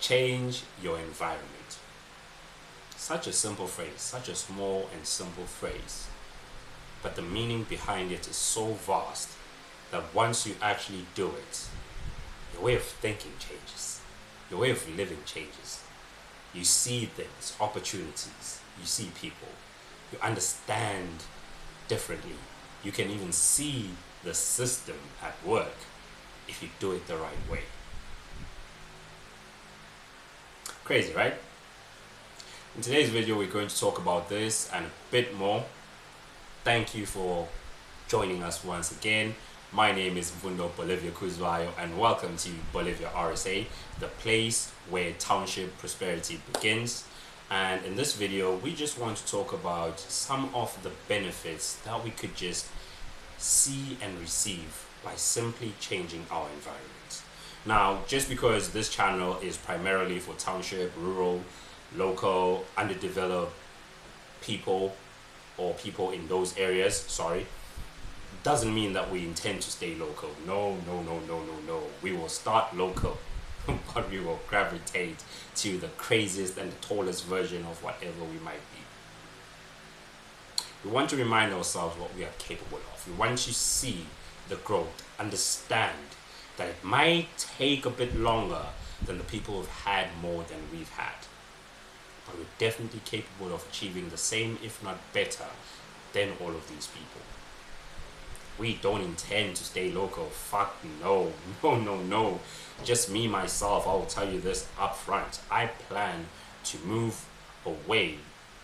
Change your environment. Such a simple phrase, such a small and simple phrase, but the meaning behind it is so vast that once you actually do it, your way of thinking changes, your way of living changes. You see things, opportunities, you see people, you understand differently. You can even see the system at work if you do it the right way. Crazy, right? In today's video, we're going to talk about this and a bit more. Thank you for joining us once again. My name is Vundo Bolivia Kuzwayo, and welcome to Bolivia RSA, the place where township prosperity begins. And in this video, we just want to talk about some of the benefits that we could just see and receive by simply changing our environment. Now, just because this channel is primarily for township, rural, local, underdeveloped people or people in those areas, doesn't mean that we intend to stay local. No. We will start local, but we will gravitate to the craziest and the tallest version of whatever we might be. We want to remind ourselves what we are capable of. We want to see the growth, understand that it might take a bit longer than the people who've had more than we've had. But we're definitely capable of achieving the same, if not better, than all of these people. We don't intend to stay local. Fuck no. Just me, myself, I will tell you this up front. I plan to move away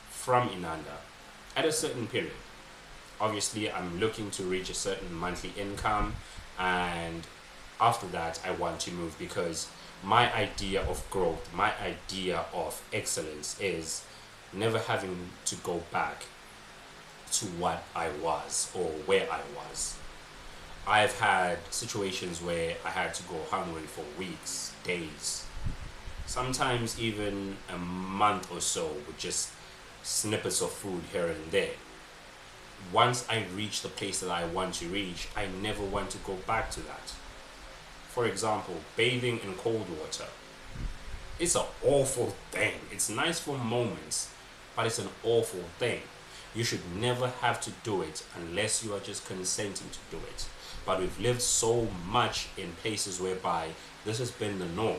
from Inanda at a certain period. Obviously, I'm looking to reach a certain monthly income, and after that, I want to move because my idea of growth, my idea of excellence is never having to go back to what I was or where I was. I've had situations where I had to go hungry for weeks, days, sometimes even a month or so with just snippets of food here and there. Once I reach the place that I want to reach, I never want to go back to that. For example, bathing in cold water. It's an awful thing. It's nice for moments, but it's an awful thing. You should never have to do it unless you are just consenting to do it. But we've lived so much in places whereby this has been the norm.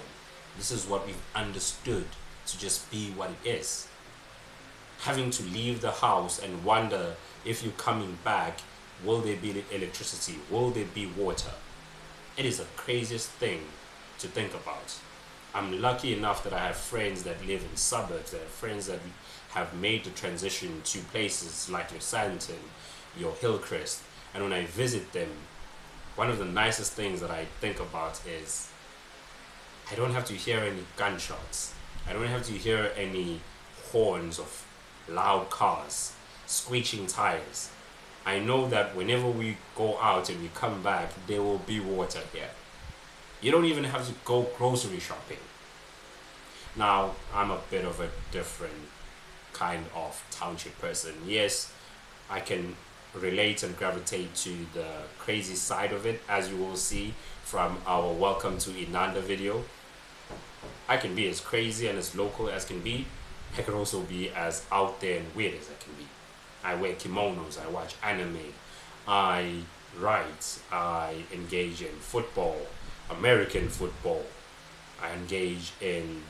This is what we've understood to just be what it is. Having to leave the house and wonder if you're coming back, will there be electricity? Will there be water? It is the craziest thing to think about. I'm lucky enough that I have friends that live in suburbs, that have friends that have made the transition to places like your Santon, your Hillcrest, and when I visit them, one of the nicest things that I think about is I don't have to hear any gunshots. I don't have to hear any horns of loud cars, screeching tires. I know that whenever we go out and we come back, there will be water here. You don't even have to go grocery shopping. Now, I'm a bit of a different kind of township person. Yes, I can relate and gravitate to the crazy side of it, as you will see from our Welcome to Inanda video. I can be as crazy and as local as can be. I can also be as out there and weird as I can be. I wear kimonos, I watch anime, I write, I engage in football, American football. I engage in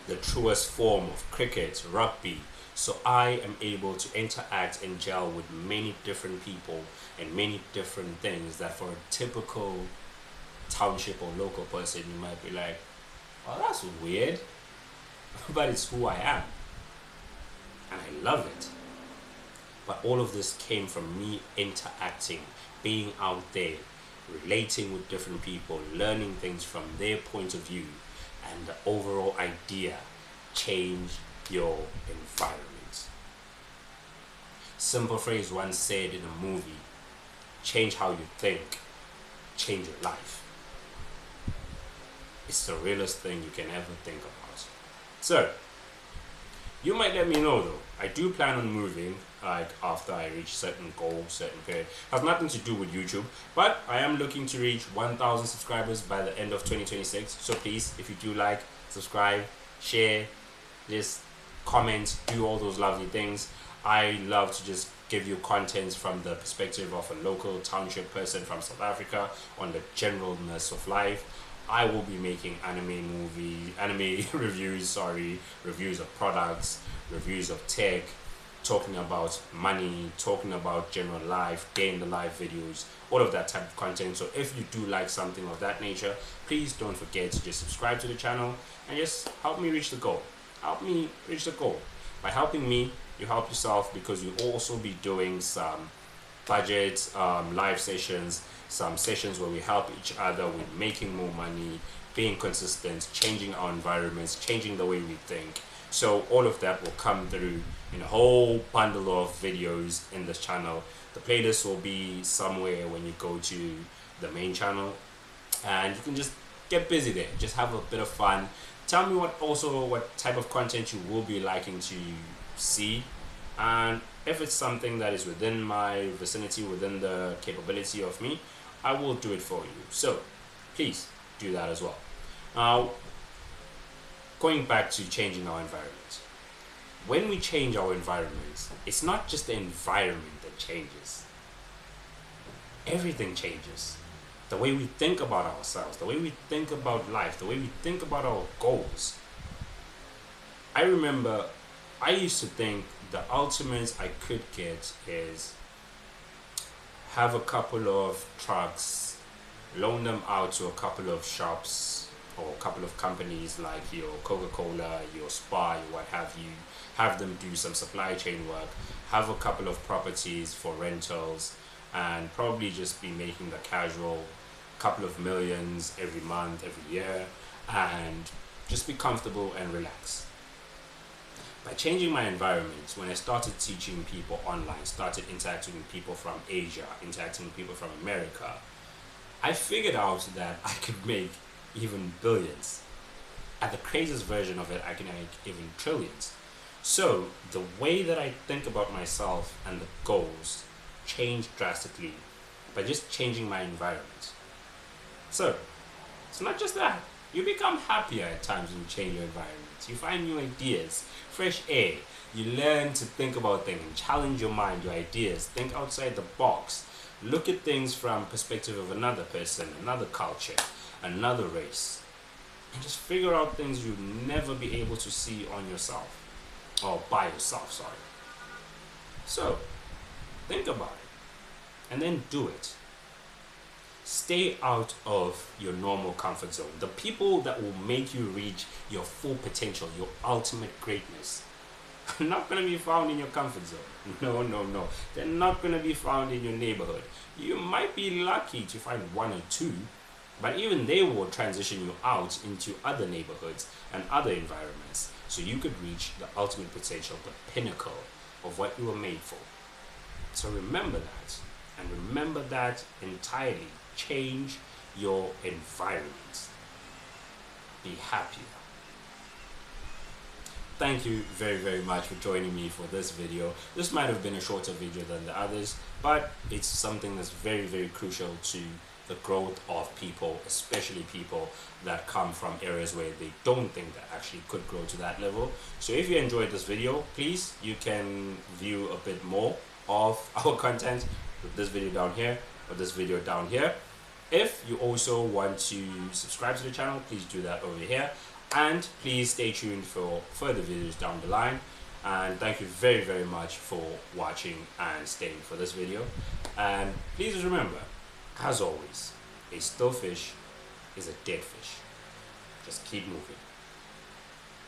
the truest form of cricket, rugby. So I am able to interact and gel with many different people and many different things that for a typical township or local person, you might be like, well, that's weird, but it's who I am. And I love it. But all of this came from me interacting, being out there, relating with different people, learning things from their point of view, and the overall idea, change your environment. Simple phrase once said in a movie, change how you think, change your life. It's the realest thing you can ever think about. So, You might let me know though. I do plan on moving like after I reach certain goal, certain period. Has nothing to do with YouTube, but I am looking to reach 1,000 subscribers by the end of 2026. So please, if you do like, subscribe, share, just comment, do all those lovely things. I love to just give you content from the perspective of a local township person from South Africa on the generalness of life. I will be making anime reviews, reviews of products, reviews of tech, talking about money, talking about general life, day in the life videos, all of that type of content. So if you do like something of that nature, please don't forget to just subscribe to the channel and just help me reach the goal. Help me reach the goal. By helping me, you help yourself, because you'll also be doing some budget live sessions, some sessions where we help each other with making more money, being consistent, changing our environments, changing the way we think. So all of that will come through in a whole bundle of videos in this channel. The playlist will be somewhere when you go to the main channel, and you can just get busy there, just have a bit of fun. Tell me what type of content you will be liking to see, and if it's something that is within my vicinity, within the capability of me, I will do it for you. So please do that as well. Now, going back to changing our environment. When we change our environment, it's not just the environment that changes. Everything changes. The way we think about ourselves, the way we think about life, the way we think about our goals. I remember I used to think the ultimate I could get is have a couple of trucks, loan them out to a couple of shops or a couple of companies like your Coca-Cola, your Spa, what have you, have them do some supply chain work, have a couple of properties for rentals, and probably just be making the casual couple of millions every month, every year, and just be comfortable and relax. By changing my environment, when I started teaching people online, started interacting with people from Asia, interacting with people from America, I figured out that I could make even billions. At the craziest version of it, I can make even trillions. So the way that I think about myself and the goals changed drastically by just changing my environment. So it's not just that. You become happier at times when you change your environment. You find new ideas, fresh air. You learn to think about things, challenge your mind, your ideas, think outside the box. Look at things from perspective of another person, another culture, another race. And just figure out things you'd never be able to see on yourself. Or by yourself, sorry. So, think about it. And then do it. Stay out of your normal comfort zone. The people that will make you reach your full potential, your ultimate greatness, are not going to be found in your comfort zone. No. They're not going to be found in your neighborhood. You might be lucky to find one or two, but even they will transition you out into other neighborhoods and other environments, so you could reach the ultimate potential, the pinnacle of what you were made for. So remember that, and remember that entirely. Change your environment. Be happier. Thank you very, very much for joining me for this video. This might have been a shorter video than the others, but it's something that's very, very crucial to the growth of people, especially people that come from areas where they don't think that actually could grow to that level. So if you enjoyed this video, please, you can view a bit more of our content with this video down here or this video down here. If you also want to subscribe to the channel, please do that over here, and please stay tuned for further videos down the line. And thank you very, very much for watching and staying for this video. And please remember, as always, a still fish is a dead fish. Just keep moving.